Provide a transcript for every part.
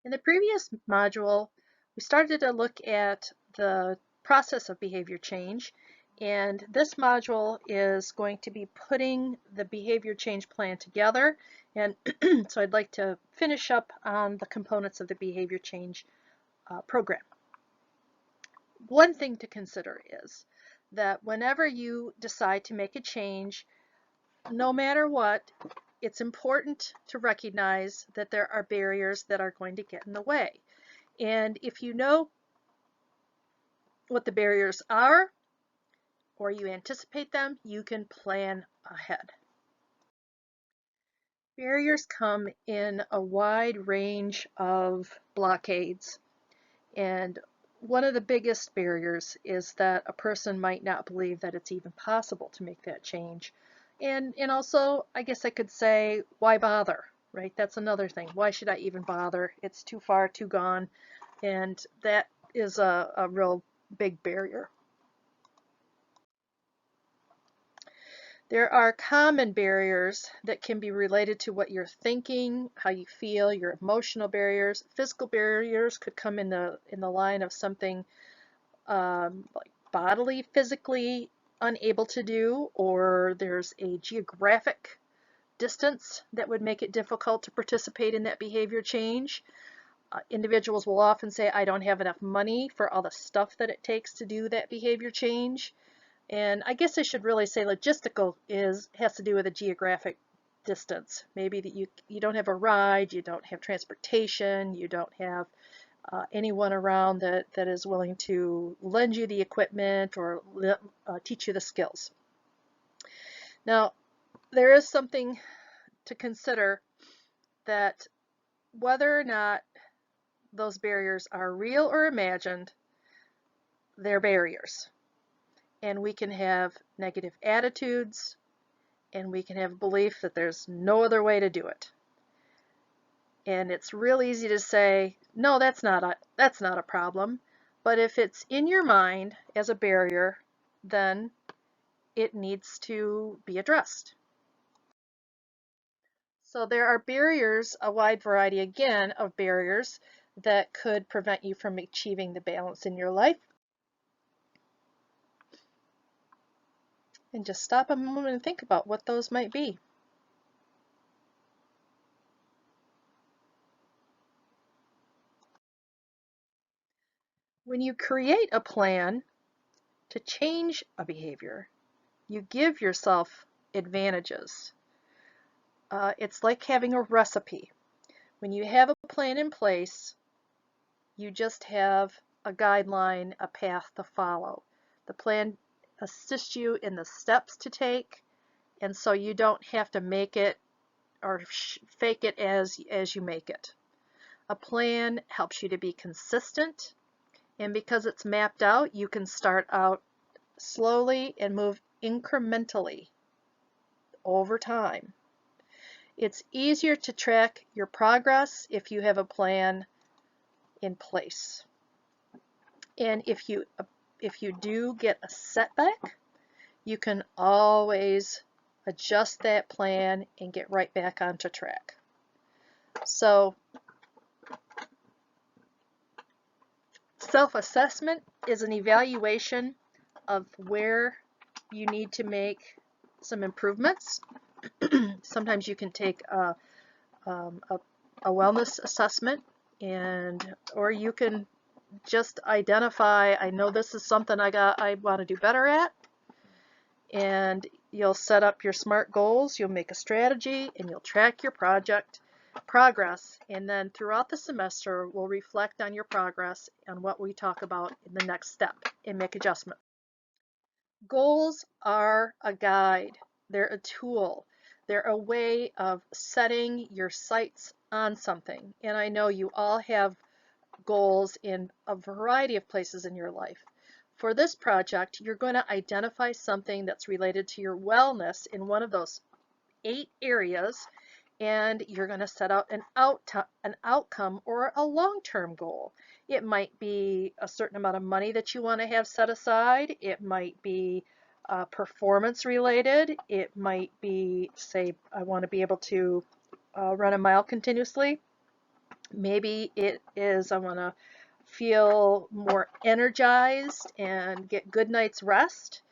In the previous module, we started to look at the process of behavior change, and this module is going to be putting the behavior change plan together. And so I'd like to finish up on the components of the behavior change program. One thing to consider is that whenever you decide to make a change, no matter what, it's important to recognize that there are barriers that are going to get in the way. And if you know what the barriers are, or you anticipate them, you can plan ahead. Barriers come in a wide range of blockades. And one of the biggest barriers is that a person might not believe that it's even possible to make that change. And also, I guess I could say, why bother, right? That's another thing. Why should I even bother? It's too far, too gone. And that is a real big barrier. There are common barriers that can be related to what you're thinking, how you feel, your emotional barriers. Physical barriers could come in the line of something like bodily, physically unable to do, or there's a geographic distance that would make it difficult to participate in that behavior change. Individuals will often say, I don't have enough money for all the stuff that it takes to do that behavior change. And I guess I should really say logistical has to do with a geographic distance. Maybe that you don't have a ride, you don't have transportation, you don't have anyone around that is willing to lend you the equipment or teach you the skills. Now, there is something to consider, that whether or not those barriers are real or imagined, they're barriers. And we can have negative attitudes, and we can have a belief that there's no other way to do it. And it's real easy to say, no, that's not a problem. But if it's in your mind as a barrier, then it needs to be addressed. So there are barriers, a wide variety again of barriers that could prevent you from achieving the balance in your life. And just stop a moment and think about what those might be. When you create a plan to change a behavior, you give yourself advantages. It's like having a recipe. When you have a plan in place, you just have a guideline, a path to follow. The plan assists you in the steps to take, and so you don't have to make it or fake it as you make it. A plan helps you to be consistent, and because it's mapped out, you can start out slowly and move incrementally over time. It's easier to track your progress if you have a plan in place. And if you do get a setback, you can always adjust that plan and get right back onto track. So self-assessment is an evaluation of where you need to make some improvements. Sometimes you can take a wellness assessment, or you can just identify, I know this is something I want to do better at, and you'll set up your SMART goals, you'll make a strategy, and you'll track your project progress, and then throughout the semester we'll reflect on your progress and what we talk about in the next step and make adjustments. Goals are a guide, they're a tool, they're a way of setting your sights on something. And I know you all have goals in a variety of places in your life. For this project, you're going to identify something that's related to your wellness in one of those 8 areas, and you're going to set out an outcome or a long-term goal. It might be a certain amount of money that you want to have set aside. It might be performance related. It might be, say, I want to be able to run a mile continuously. Maybe it is I want to feel more energized and get good night's rest.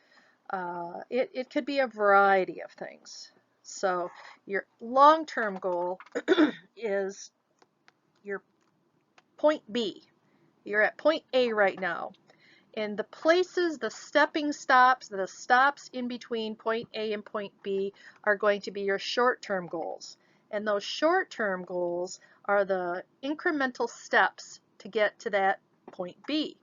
It could be a variety of things. So your long-term goal is your point B. You're at point A right now. And the places, the stepping stops, the stops in between point A and point B are going to be your short-term goals. And those short-term goals are the incremental steps to get to that point B.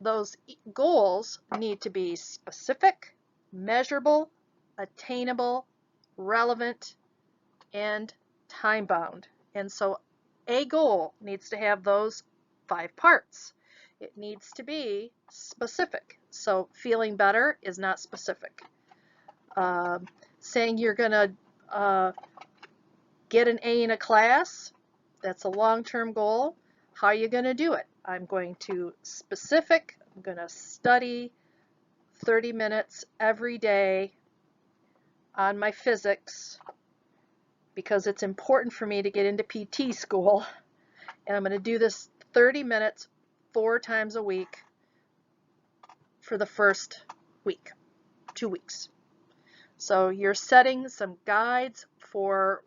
Those goals need to be specific, measurable, attainable, relevant, and time-bound. And so a goal needs to have those 5 parts. It needs to be specific. So feeling better is not specific. Saying you're going to get an A in a class, that's a long-term goal. How are you going to do it? I'm going to specific, I'm going to study 30 minutes every day on my physics because it's important for me to get into PT school. And I'm going to do this 30 minutes 4 times a week for the first week, 2 weeks. So you're setting some guides for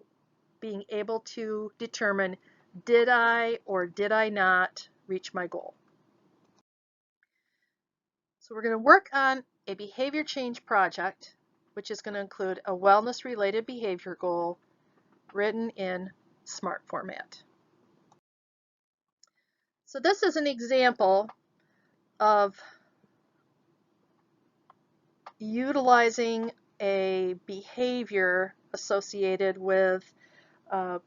being able to determine, did I or did I not reach my goal? So we're going to work on a behavior change project, which is going to include a wellness-related behavior goal written in SMART format. So this is an example of utilizing a behavior associated with,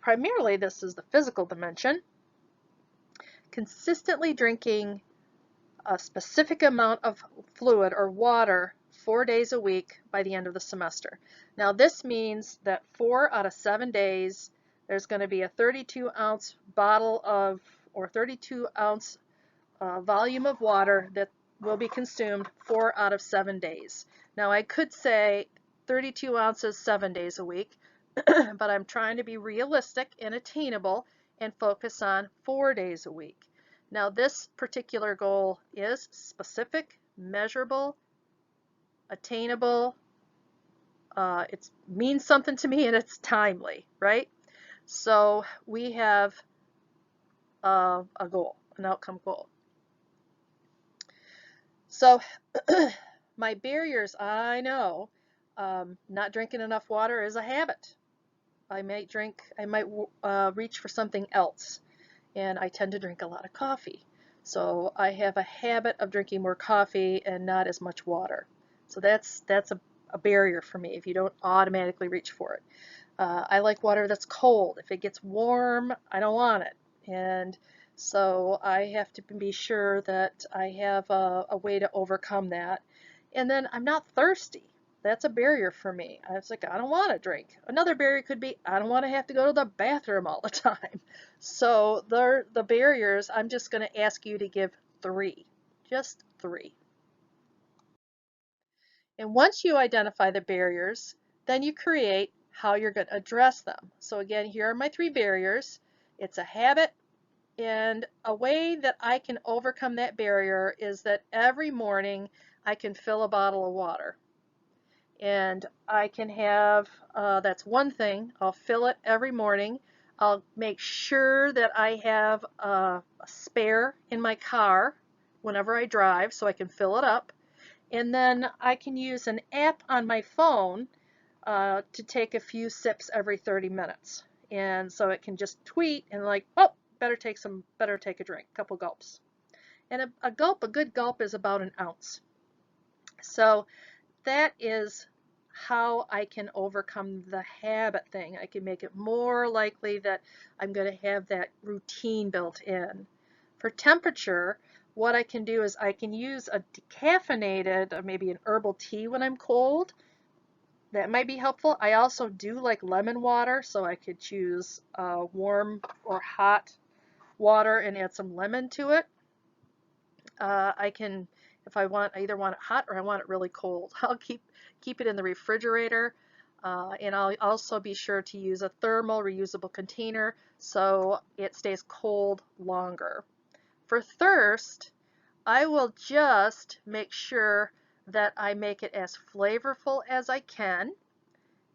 primarily this is the physical dimension, consistently drinking a specific amount of fluid or water 4 days a week by the end of the semester. Now this means that 4 out of 7 days there's going to be a 32-ounce bottle of, or 32-ounce volume of water that will be consumed 4 out of 7 days. Now I could say 32 ounces 7 days a week, but I'm trying to be realistic and attainable and focus on 4 days a week. Now this particular goal is specific, measurable, attainable, it means something to me, and it's timely, right? So we have a goal, an outcome goal. So my barriers, I know, not drinking enough water is a habit. I might reach for something else, and I tend to drink a lot of coffee. So I have a habit of drinking more coffee and not as much water. So that's a barrier for me if you don't automatically reach for it. I like water that's cold. If it gets warm, I don't want it. And so I have to be sure that I have a way to overcome that. And then I'm not thirsty. That's a barrier for me. I was like, I don't want to drink. Another barrier could be, I don't want to have to go to the bathroom all the time. So the barriers, I'm just going to ask you to give 3. Just 3. And once you identify the barriers, then you create how you're going to address them. So again, here are my 3 barriers. It's a habit, and a way that I can overcome that barrier is that every morning I can fill a bottle of water. And I can have, that's one thing, I'll fill it every morning. I'll make sure that I have a spare in my car whenever I drive so I can fill it up. And then I can use an app on my phone to take a few sips every 30 minutes. And so it can just tweet and like, oh, better take a drink, a couple gulps. And a good gulp is about an ounce. So that is how I can overcome the habit thing. I can make it more likely that I'm going to have that routine built in. For temperature, what I can do is I can use a decaffeinated, maybe an herbal tea when I'm cold. That might be helpful. I also do like lemon water, so I could choose warm or hot water and add some lemon to it. I can, if I either want it hot or I want it really cold, I'll keep it in the refrigerator. And I'll also be sure to use a thermal reusable container so it stays cold longer. For thirst, I will just make sure that I make it as flavorful as I can,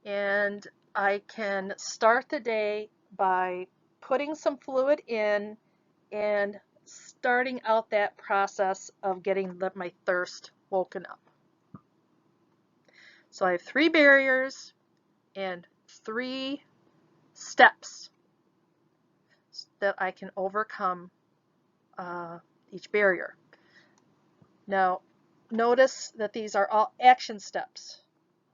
and I can start the day by putting some fluid in and starting out that process of getting my thirst woken up. So I have 3 barriers and 3 steps that I can overcome each barrier. Now, notice that these are all action steps.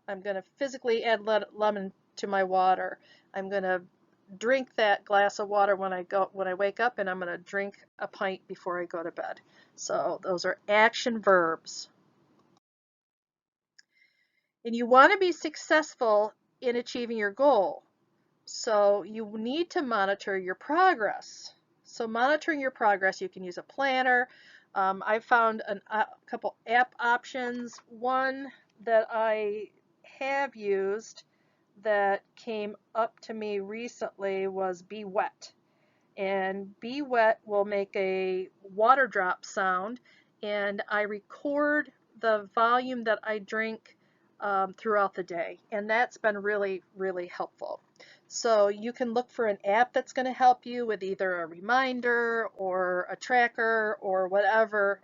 I'm going to physically add lemon to my water. I'm going to drink that glass of water when I wake up, and I'm going to drink a pint before I go to bed. So those are action verbs. And you want to be successful in achieving your goal. So you need to monitor your progress. So monitoring your progress, you can use a planner. I found a couple app options. One that I have used that came up to me recently was Be Wet. And Be Wet will make a water drop sound, and I record the volume that I drink throughout the day, and that's been really, really helpful. So you can look for an app that's going to help you with either a reminder or a tracker or whatever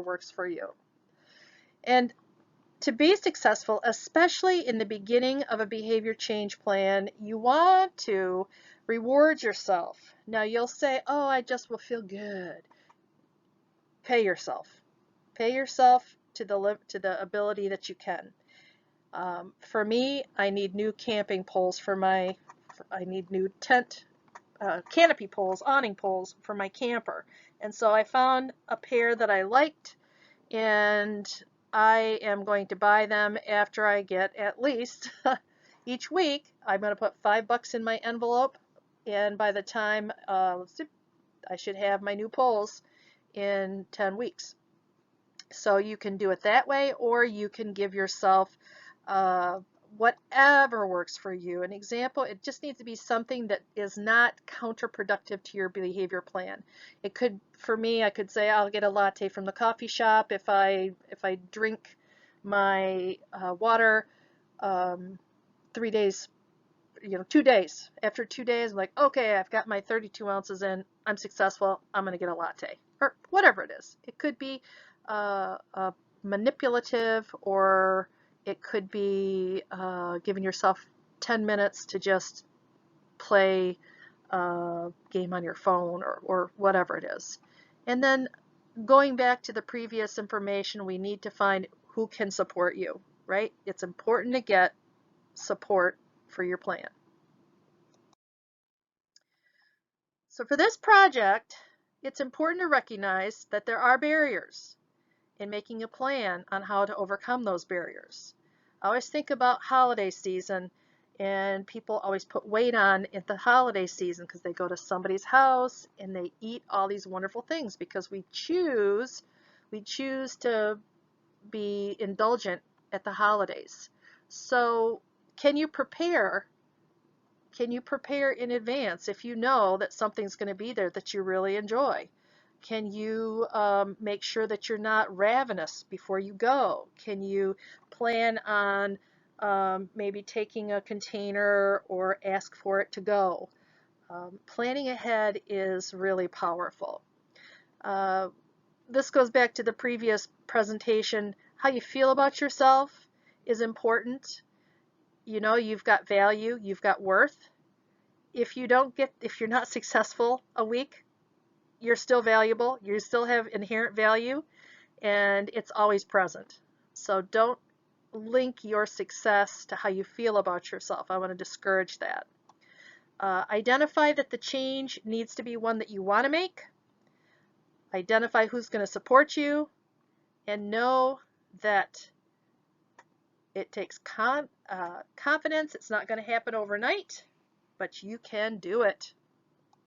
works for you. And to be successful, especially in the beginning of a behavior change plan, you want to reward yourself. Now you'll say, oh, I just will feel good. Pay yourself. Pay yourself to the ability that you can. For me, I need new camping poles I need new tent, canopy poles, awning poles for my camper. And so I found a pair that I liked, and I am going to buy them after I get at least each week. I'm going to put $5 in my envelope, and by the time I should have my new poles in 10 weeks. So you can do it that way, or you can give yourself whatever works for you. An example, it just needs to be something that is not counterproductive to your behavior plan. It could, for me, I could say I'll get a latte from the coffee shop if I drink my water 3 days, 2 days. After 2 days, I'm like, okay, I've got my 32 ounces in, I'm successful, I'm going to get a latte, or whatever it is. It could be manipulative, or it could be giving yourself 10 minutes to just play a game on your phone, or whatever it is. And then going back to the previous information, we need to find who can support you, right? It's important to get support for your plan. So for this project, it's important to recognize that there are barriers in making a plan on how to overcome those barriers. I always think about holiday season, and people always put weight on at the holiday season because they go to somebody's house and they eat all these wonderful things because we choose to be indulgent at the holidays. So can you prepare? Can you prepare in advance if you know that something's going to be there that you really enjoy? Can you make sure that you're not ravenous before you go? Can you plan on maybe taking a container or ask for it to go? Planning ahead is really powerful. This goes back to the previous presentation. How you feel about yourself is important. You know, you've got value, you've got worth. If you're not successful a week, you're still valuable, you still have inherent value, and it's always present. So don't link your success to how you feel about yourself. I want to discourage that. Identify that the change needs to be one that you want to make. Identify who's going to support you, and know that it takes confidence. It's not going to happen overnight, but you can do it.